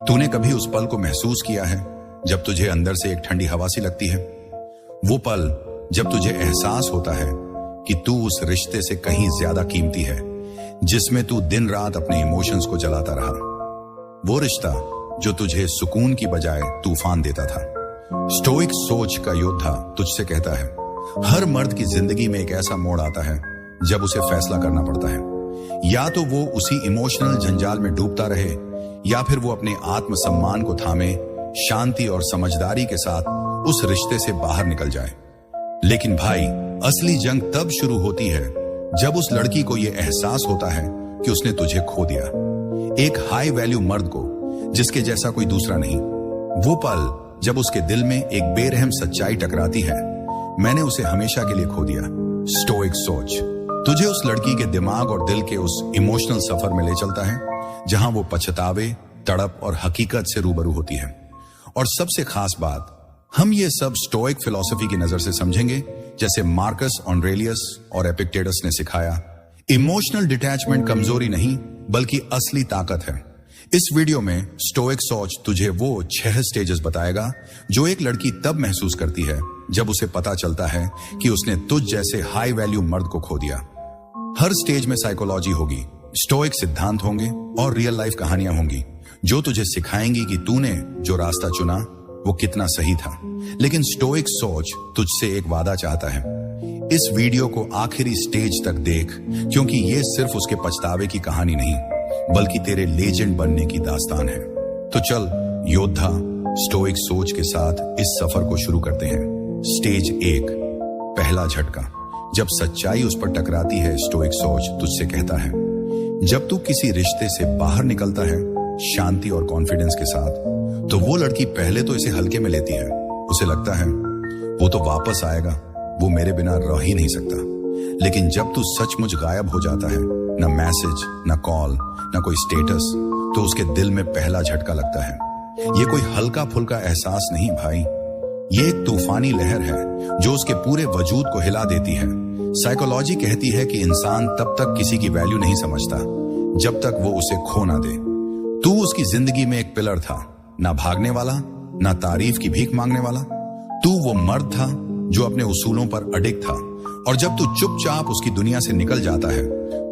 तूने कभी उस पल को महसूस किया है जब तुझे अंदर से एक ठंडी हवा सी लगती है? वो पल जब तुझे एहसास होता है कि तू उस रिश्ते से कहीं ज्यादा कीमती है जिसमें तू दिन रात अपने इमोशंस को जलाता रहा। वो रिश्ता जो तुझे सुकून की बजाय तूफान देता था। स्टोइक सोच का योद्धा तुझसे कहता है, हर मर्द की जिंदगी में एक ऐसा मोड़ आता है जब उसे फैसला करना पड़ता है। या तो वो उसी इमोशनल जंजाल में डूबता रहे या फिर वो अपने आत्मसम्मान को थामे शांति और समझदारी के साथ उस रिश्ते से बाहर निकल जाए। लेकिन भाई, असली जंग तब शुरू होती है जब उस लड़की को यह एहसास होता है कि उसने तुझे खो दिया। एक हाई वैल्यू मर्द को जिसके जैसा कोई दूसरा नहीं। वो पल जब उसके दिल में एक बेरहम सच्चाई टकराती है, मैंने उसे हमेशा के लिए खो दिया। स्टोइक सोच तुझे उस लड़की के दिमाग और दिल के उस इमोशनल सफर में ले चलता है जहां वो पछतावे, तड़प और हकीकत से रूबरू होती है। और सबसे खास बात, हम ये सब स्टोइक फिलॉसफी की नजर से समझेंगे, जैसे मार्कस ऑरेलियस और एपिक्टेटस ने सिखाया। इमोशनल डिटैचमेंट कमजोरी नहीं बल्कि असली ताकत है। इस वीडियो में स्टोइक सोच तुझे वो 6 स्टेजेस बताएगा जो एक लड़की तब महसूस करती है जब उसे पता चलता है कि उसने तुझ जैसे हाई वैल्यू मर्द को खो दिया। हर स्टेज में साइकोलॉजी होगी, स्टोइक सिद्धांत होंगे और रियल लाइफ कहानियां होंगी जो तुझे सिखाएंगी कि तूने जो रास्ता चुना वो कितना सही था। लेकिन स्टोइक सोच तुझसे एक वादा चाहता है, इस वीडियो को आखिरी स्टेज तक देख, क्योंकि ये सिर्फ उसके पछतावे की कहानी नहीं बल्कि तेरे लेजेंड बनने की दास्तान है। तो चल योद्धा, स्टोइक सोच के साथ इस सफर को शुरू करते हैं। स्टेज 1, पहला झटका। जब सच्चाई उस पर टकराती है, स्टोइक सोच तुझसे कहता है, जब तू किसी रिश्ते से बाहर निकलता है शांति और कॉन्फिडेंस के साथ, तो वो लड़की पहले तो इसे हल्के में लेती है। उसे लगता है वो तो वापस आएगा, वो मेरे बिना रह ही नहीं सकता। लेकिन जब तू सचमुच गायब हो जाता है, न मैसेज, न कॉल, न कोई स्टेटस, तो उसके दिल में पहला झटका लगता है। ये कोई हल्का फुल्का एहसास नहीं भाई, ये एक तूफानी लहर है जो उसके पूरे वजूद को हिला देती है। साइकोलॉजी कहती है कि इंसान तब तक किसी की वैल्यू नहीं समझता जब तक वो उसे खो ना दे। तू उसकी जिंदगी में एक पिलर था, ना भागने वाला, ना तारीफ की भीख मांगने वाला। तू वो मर्द था जो अपने उसूलों पर अडिग था। और जब तू चुपचाप उसकी दुनिया से निकल जाता है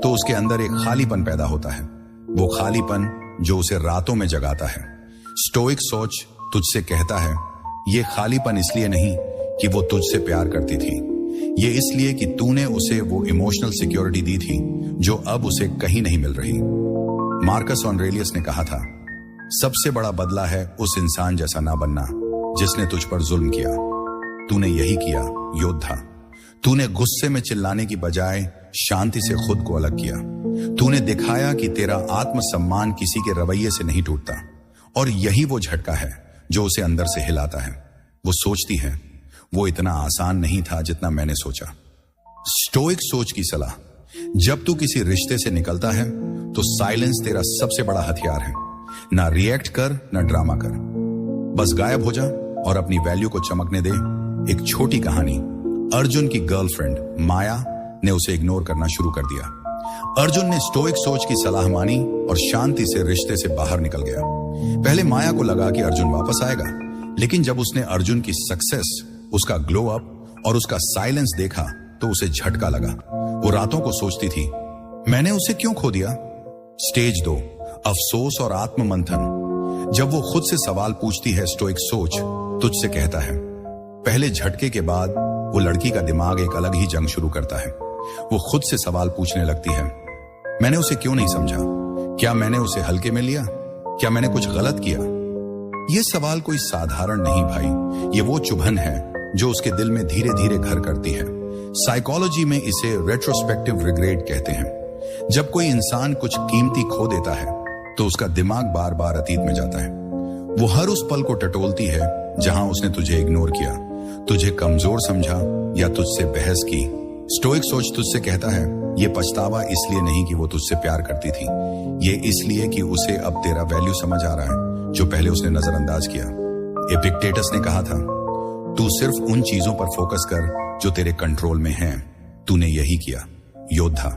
तो उसके अंदर एक खालीपन पैदा होता है, वो खालीपन जो उसे रातों में जगाता है। स्टोइक सोच तुझसे कहता है, ये खालीपन इसलिए नहीं कि वो तुझसे प्यार करती थी, ये इसलिए कि तूने उसे वो इमोशनल सिक्योरिटी दी थी जो अब उसे कहीं नहीं मिल रही। मार्कस ऑरेलियस ने कहा था, सबसे बड़ा बदला है उस इंसान जैसा ना बनना जिसने तुझ पर जुल्म किया। तूने यही किया योद्धा। तूने गुस्से में चिल्लाने की बजाय शांति से खुद को अलग किया। तूने दिखाया कि तेरा आत्मसम्मान किसी के रवैये से नहीं टूटता। और यही वो झटका है जो उसे अंदर से हिलाता है। वो सोचती है, वो इतना आसान नहीं था जितना मैंने सोचा। स्टोइक सोच की सलाह, जब तू किसी रिश्ते से निकलता है तो साइलेंस तेरा सबसे बड़ा हथियार है। ना रिएक्ट कर, ना ड्रामा कर, बस गायब हो जा और अपनी वैल्यू को चमकने दे। एक छोटी कहानी, अर्जुन की गर्लफ्रेंड माया ने उसे इग्नोर करना शुरू कर दिया। अर्जुन ने स्टोइक सोच की सलाह मानी और शांति से रिश्ते से बाहर निकल गया। पहले माया को लगा कि अर्जुन वापस आएगा, लेकिन जब उसने अर्जुन की सक्सेस, उसका ग्लो अप और उसका साइलेंस देखा तो उसे झटका लगा। वो रातों को सोचती थी, मैंने उसे क्यों खो दिया। स्टेज 2, अफसोस और आत्म मंथन। जब वो खुद से सवाल पूछती है, स्टोइक सोच तुझसे कहता है, पहले झटके के बाद वो लड़की का दिमाग एक अलग ही जंग शुरू करता है। वो खुद से सवाल पूछने लगती है, मैंने उसे क्यों नहीं समझा, क्या मैंने उसे हल्के में लिया, क्या मैंने कुछ गलत किया। ये सवाल कोई साधारण नहीं भाई, ये वो चुभन है जो उसके दिल में धीरे धीरे घर करती है। साइकोलॉजी में इसे रेट्रोस्पेक्टिव रिग्रेट कहते हैं। जब कोई इंसान कुछ कीमती खो देता है तो उसका दिमाग बार बार अतीत में जाता है। वो हर उस पल को टटोलती है जहां उसने तुझे इग्नोर किया, तुझे कमजोर समझा या तुझसे बहस की। स्टोइक सोच तुझसे कहता है, ये पछतावा इसलिए नहीं कि वो तुझसे प्यार करती थी, ये इसलिए कि उसे अब तेरा वैल्यू समझ आ रहा है जो पहले उसने नजरअंदाज किया। एपिक्टेटस ने कहा था, तू सिर्फ उन चीजों पर फोकस कर जो तेरे कंट्रोल में हैं। तूने यही किया योद्धा।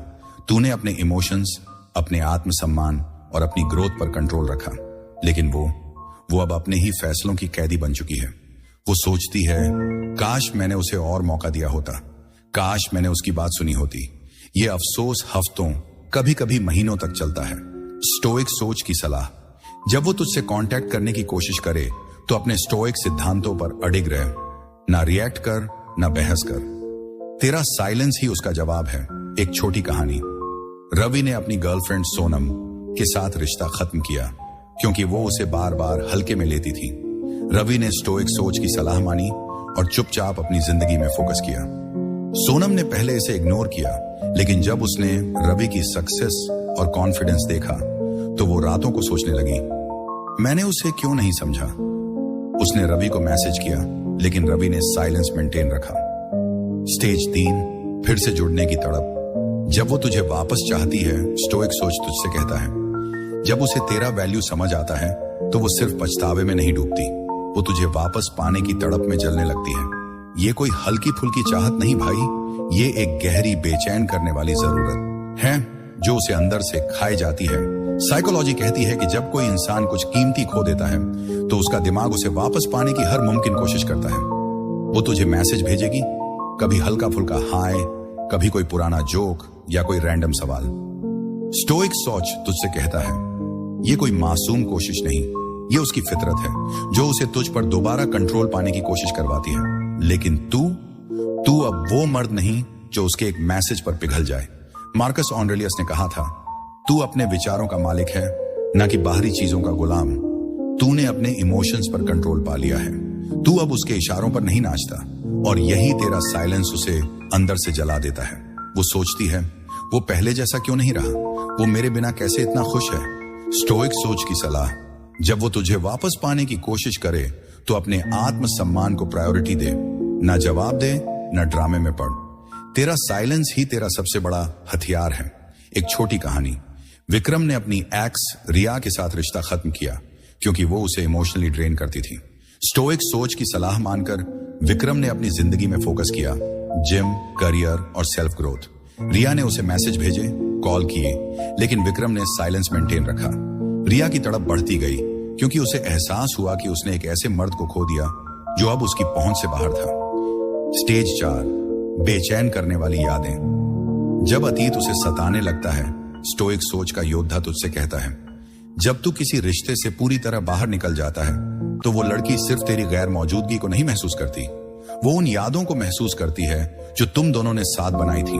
तूने अपने इमोशंस, अपने आत्मसम्मान और अपनी ग्रोथ पर कंट्रोल रखा, लेकिन वो वो अब अपने ही फैसलों की कैदी बन चुकी है। वो सोचती है, काश मैंने उसे और मौका दिया होता, काश मैंने उसकी बात सुनी होती। ये अफसोस हफ्तों, कभी कभी महीनों तक चलता है। स्टोइक सोच की सलाह, जब वो तुझसे कांटेक्ट करने की कोशिश करे तो अपने स्टोइक सिद्धांतों पर अडिग रहे। ना रिएक्ट कर, ना बहस कर। तेरा साइलेंस ही उसका जवाब है। एक छोटी कहानी। रवि ने अपनी गर्लफ्रेंड सोनम के साथ रिश्ता खत्म किया क्योंकि वो उसे बार बार हल्के में लेती थी। रवि ने स्टोइक सोच की सलाह मानी और चुपचाप अपनी जिंदगी में फोकस किया। सोनम ने पहले इसे इग्नोर किया, लेकिन जब उसने रवि की सक्सेस और कॉन्फिडेंस देखा तो वो रातों को सोचने लगी, मैंने उसे क्यों नहीं समझा। उसने रवि को मैसेज किया, लेकिन रवि ने साइलेंस मेंटेन रखा। स्टेज 3, फिर से जुड़ने की तड़प। जब वो तुझे वापस चाहती है, स्टोइक सोच तुझसे कहता है, जब उसे तेरा वैल्यू समझ आता है तो वो सिर्फ पछतावे में नहीं डूबती, वो तुझे वापस पाने की तड़प में जलने लगती है। ये कोई हल्की फुल्की चाहत नहीं भाई, ये एक गहरी बेचैन करने वाली जरूरत है जो उसे अंदर से खाई जाती है। साइकोलॉजी कहती है कि जब कोई इंसान कुछ कीमती खो देता है तो उसका दिमाग उसे वापस पाने की हर मुमकिन कोशिश करता है। वो तुझे मैसेज भेजेगी, कभी हल्का फुल्का हाय, कभी कोई पुराना जोक या कोई रैंडम सवाल। स्टोइक सोच तुझसे कहता है, ये कोई मासूम कोशिश नहीं, ये उसकी फितरत है जो उसे तुझ पर दोबारा कंट्रोल पाने की कोशिश करवाती है। लेकिन तू अब वो मर्द नहीं जो उसके एक मैसेज पर पिघल जाए। मार्कस ऑरेलियस ने कहा था, तू अपने विचारों का मालिक है, ना कि बाहरी चीजों का गुलाम। तूने अपने इमोशंस पर कंट्रोल पा लिया है। तू अब उसके इशारों पर नहीं नाचता, और यही तेरा साइलेंस उसे अंदर से जला देता है। वो सोचती है, वो पहले जैसा क्यों नहीं रहा, वो मेरे बिना कैसे इतना खुश है। स्टोइक सोच की सलाह, जब वो तुझे वापस पाने की कोशिश करे तो अपने आत्म सम्मान को प्रायोरिटी दे। ना जवाब दे, ना ड्रामे में पड़। तेरा साइलेंस ही तेरा सबसे बड़ा हथियार है। एक छोटी कहानी। विक्रम ने अपनी एक्स रिया के साथ रिश्ता खत्म किया क्योंकि वो उसे इमोशनली ड्रेन करती थी। स्टोइक सोच की सलाह मानकर विक्रम ने अपनी जिंदगी में फोकस किया, जिम, करियर और सेल्फ ग्रोथ। रिया ने उसे मैसेज भेजे, कॉल किए, लेकिन विक्रम ने साइलेंस मेंटेन रखा। रिया की तड़प बढ़ती गई क्योंकि उसे एहसास हुआ कि उसने एक ऐसे मर्द को खो दिया जो अब उसकी पहुंच से बाहर था। स्टेज 4, बेचैन करने वाली यादें। जब अतीत उसे सताने लगता है, स्टोइक सोच का योद्धा तुझसे कहता है, जब तू किसी रिश्ते से पूरी तरह बाहर निकल जाता है तो वो लड़की सिर्फ तेरी गैर मौजूदगी को नहीं महसूस करती, वो उन यादों को महसूस करती है जो तुम दोनों ने साथ बनाई थी।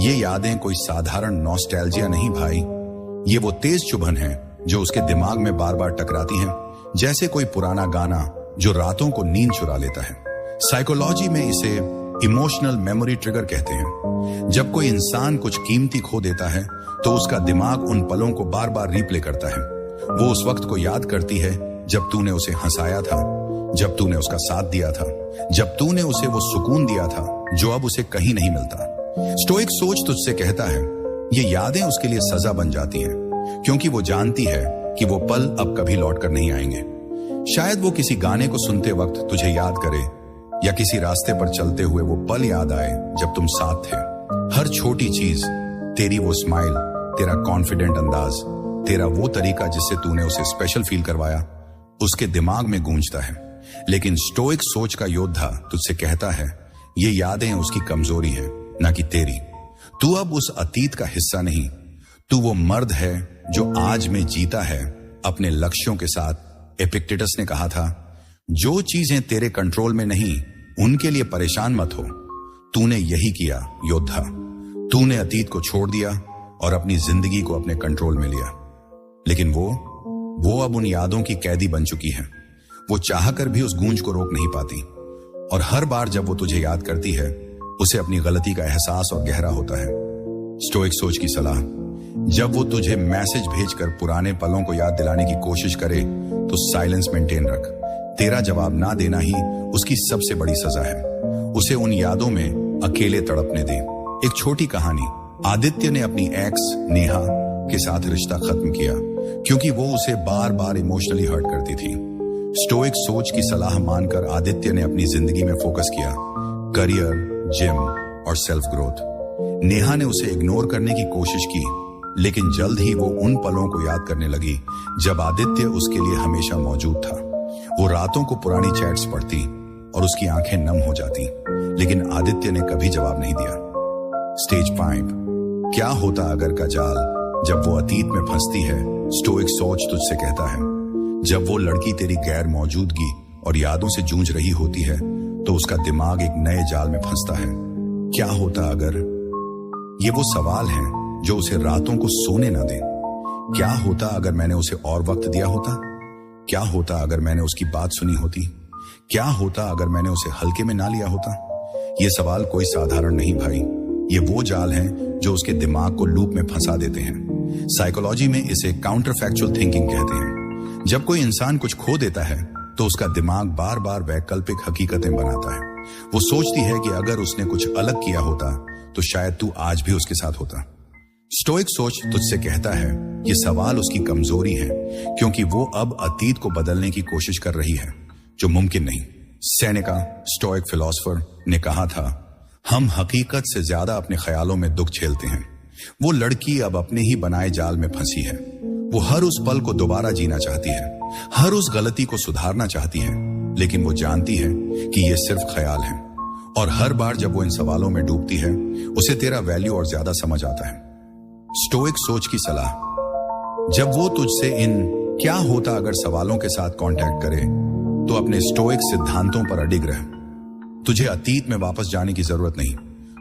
ये यादें कोई साधारण नॉस्टैल्जिया नहीं भाई, ये वो तेज चुभन है जो उसके दिमाग में बार बार टकराती हैं, जैसे कोई पुराना गाना जो रातों को नींद चुरा लेता है। साइकोलॉजी में इसे इमोशनल मेमोरी ट्रिगर कहते हैं। जब कोई इंसान कुछ कीमती खो देता है तो उसका दिमाग उन पलों को बार बार रिप्ले करता है। वो उस वक्त को याद करती है जब तूने उसे हंसाया था, जब तूने उसका साथ दिया था, जब तूने उसे वो सुकून दिया था जो अब उसे कहीं नहीं मिलता। स्टोइक सोच तुझसे कहता है, ये यादें उसके लिए सजा बन जाती हैं क्योंकि वो जानती है कि वो पल अब कभी लौट कर नहीं आएंगे। शायद वो किसी गाने को सुनते वक्त तुझे याद करे या किसी रास्ते पर चलते हुए वो पल याद आए जब तुम साथ थे। हर छोटी चीज, तेरी वो स्माइल, तेरा कॉन्फिडेंट अंदाज, तेरा वो तरीका जिससे तूने उसे स्पेशल फील करवाया, उसके दिमाग में गूंजता है। लेकिन स्टोइक सोच का योद्धा तुझसे कहता है, ये यादें उसकी कमजोरी है, ना कि तेरी। तू अब उस अतीत का हिस्सा नहीं, तू वो मर्द है जो आज में जीता है अपने लक्ष्यों के साथ। एपिक्टेटस ने कहा था, जो चीजें तेरे कंट्रोल में नहीं उनके लिए परेशान मत हो। तूने यही किया योद्धा। तूने अतीत को छोड़ दिया और अपनी जिंदगी को अपने कंट्रोल में लिया। लेकिन वो अब उन यादों की कैदी बन चुकी है। वो चाहकर भी उस गूंज को रोक नहीं पाती, और हर बार जब वो तुझे याद करती है उसे अपनी गलती का एहसास और गहरा होता है। स्टोइक सोच की सलाह, जब वो तुझे मैसेज भेजकर पुराने पलों को याद दिलाने की कोशिश करे तो साइलेंस मेंटेन रख। तेरा जवाब ना देना ही उसकी सबसे बड़ी सजा है। उसे उन यादों में अकेले तड़पने दे। एक छोटी कहानी। आदित्य ने अपनी एक्स नेहा के साथ रिश्ता खत्म किया क्योंकि वो उसे बार बार इमोशनली हर्ट करती थी। स्टोइक सोच की सलाह मानकर आदित्य ने अपनी जिंदगी में फोकस किया, करियर, जिम और सेल्फ ग्रोथ। नेहा ने उसे इग्नोर करने की कोशिश की, लेकिन जल्द ही वो उन पलों को याद करने लगी जब आदित्य उसके लिए हमेशा मौजूद था। वो रातों को पुरानी चैट्स पढ़ती और उसकी आंखें नम हो जाती, लेकिन आदित्य ने कभी जवाब नहीं दिया। स्टेज 5, क्या होता अगर का जाल। जब वो अतीत में फंसती है, स्टोइक सोच तुझसे कहता है, जब वो लड़की तेरी गैर मौजूदगी और यादों से जूझ रही होती है तो उसका दिमाग एक नए जाल में फंसता है। क्या होता अगर। ये वो सवाल हैं जो उसे रातों को सोने ना दें। क्या होता अगर मैंने उसे और वक्त दिया होता। क्या होता अगर मैंने उसकी बात सुनी होती। क्या होता अगर मैंने उसे हल्के में ना लिया होता। ये सवाल कोई साधारण नहीं भाई, ये वो जाल हैं जो उसके दिमाग को लूप में फंसा देते हैं। साइकोलॉजी में इसे काउंटर फैक्चुअल थिंकिंग कहते हैं। जब कोई इंसान कुछ खो देता है तो उसका दिमाग बार बार वैकल्पिक हकीकतें बनाता है। वो सोचती है कि अगर उसने कुछ अलग किया होता तो शायद तू आज भी उसके साथ होता। स्टोइक सोच तुझसे कहता है ये सवाल उसकी कमजोरी है, क्योंकि वो अब अतीत को बदलने की कोशिश कर रही है, जो मुमकिन नहीं। सेनेका, स्टोइक फिलोसोफर, ने कहा था, हम हकीकत से ज्यादा अपने ख्यालों में दुख झेलते हैं। वो लड़की अब अपने ही बनाए जाल में फंसी है। वो हर उस पल को दोबारा जीना चाहती है, हर उस गलती को सुधारना चाहती है, लेकिन वो जानती है कि ये सिर्फ ख्याल है। और हर बार जब वो इन सवालों में डूबती है, उसे तेरा वैल्यू और ज्यादा समझ आता है। स्टोइक सोच की सलाह, जब वो तुझसे इन क्या होता अगर सवालों के साथ कांटेक्ट करे तो अपने स्टोइक सिद्धांतों पर अडिग रह। तुझे अतीत में वापस जाने की जरूरत नहीं।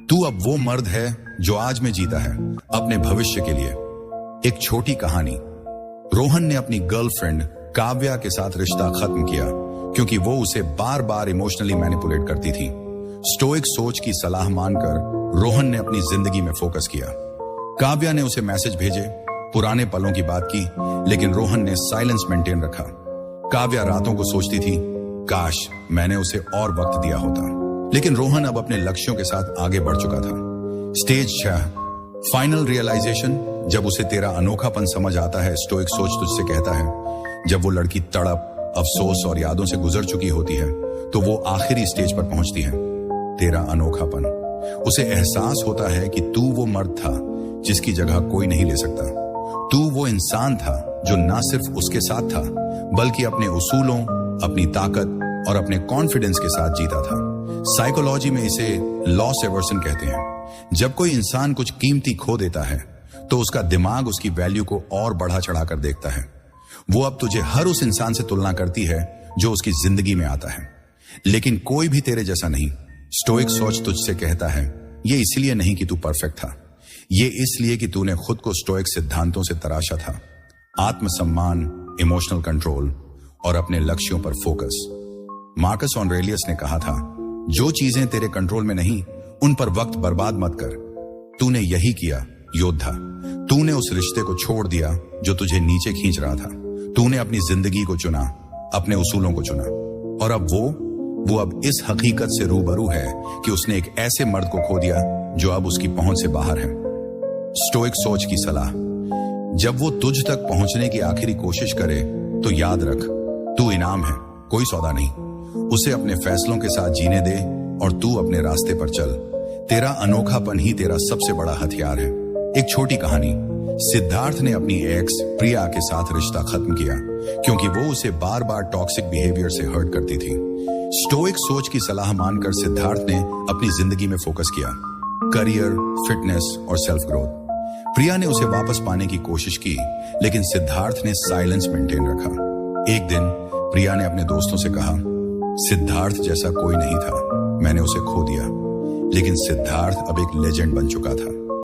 तू अब वो मर्द है जो आज में जीता है अपने भविष्य के लिए। एक छोटी कहानी। रोहन ने अपनी गर्लफ्रेंड काव्या के साथ रिश्ता खत्म किया क्योंकि वो उसे बार बार इमोशनली मैनिपुलेट करती थी। स्टोइक सोच की सलाह मानकर रोहन ने अपनी जिंदगी में फोकस किया। काव्या ने उसे मैसेज भेजे, पुराने पलों की बात की, लेकिन रोहन ने साइलेंस मेंटेन रखा। काव्या रातों को सोचती थी, काश मैंने उसे और वक्त दिया होता, लेकिन रोहन अब अपने लक्ष्यों के साथ आगे बढ़ चुका था। Stage 6, final realisation. जब उसे तेरा अनोखापन समझ आता है, स्टोइक सोच तुझसे कहता है, जब वो लड़की तड़प, अफसोस और यादों से गुजर चुकी होती है तो वो आखिरी स्टेज पर पहुंचती है, तेरा अनोखापन। उसे एहसास होता है कि तू वो मर्द था जिसकी जगह कोई नहीं ले सकता। तू वो इंसान था जो ना सिर्फ उसके साथ था बल्कि अपने उसूलों, अपनी ताकत और अपने कॉन्फिडेंस के साथ जीता था। साइकोलॉजी में इसे लॉस एवर्सन कहते हैं। जब कोई इंसान कुछ कीमती खो देता है तो उसका दिमाग उसकी वैल्यू को और बढ़ा चढ़ा कर देखता है। वो अब तुझे हर उस इंसान से तुलना करती है जो उसकी जिंदगी में आता है, लेकिन कोई भी तेरे जैसा नहीं। स्टोइक सोच तुझसे कहता है, ये इसलिए नहीं कि तू परफेक्ट था, ये इसलिए कि तूने खुद को स्टोइक सिद्धांतों से तराशा था। आत्मसम्मान, इमोशनल कंट्रोल और अपने लक्ष्यों पर फोकस। मार्कस ऑरेलियस ने कहा था, जो चीजें तेरे कंट्रोल में नहीं उन पर वक्त बर्बाद मत कर। तूने यही किया, योद्धा। तूने उस रिश्ते को छोड़ दिया जो तुझे नीचे खींच रहा था। तूने अपनी जिंदगी को चुना, अपने उसूलों को चुना, और अब वो अब इस हकीकत से रूबरू है कि उसने एक ऐसे मर्द को खो दिया जो अब उसकी पहुंच से बाहर है। स्टोइक सोच की सलाह, जब वो तुझ तक पहुंचने की आखिरी कोशिश करे तो याद रख, तू इनाम है, कोई सौदा नहीं। उसे अपने फैसलों के साथ जीने दे और तू अपने रास्ते पर चल। तेरा अनोखापन ही तेरा सबसे बड़ा हथियार है। एक छोटी कहानी। सिद्धार्थ ने अपनी एक्स प्रिया के साथ रिश्ता खत्म किया क्योंकि वो उसे बार बार टॉक्सिक बिहेवियर से हर्ट करती थी। स्टोइक सोच की सलाह मानकर सिद्धार्थ ने अपनी जिंदगी में फोकस किया, करियर, फिटनेस और सेल्फ ग्रोथ। प्रिया ने उसे वापस पाने की कोशिश की, लेकिन सिद्धार्थ ने साइलेंस मेंटेन रखा। एक दिन प्रिया ने अपने दोस्तों से कहा, सिद्धार्थ जैसा कोई नहीं था, मैंने उसे खो दिया। लेकिन सिद्धार्थ अब एक लेजेंड बन चुका था।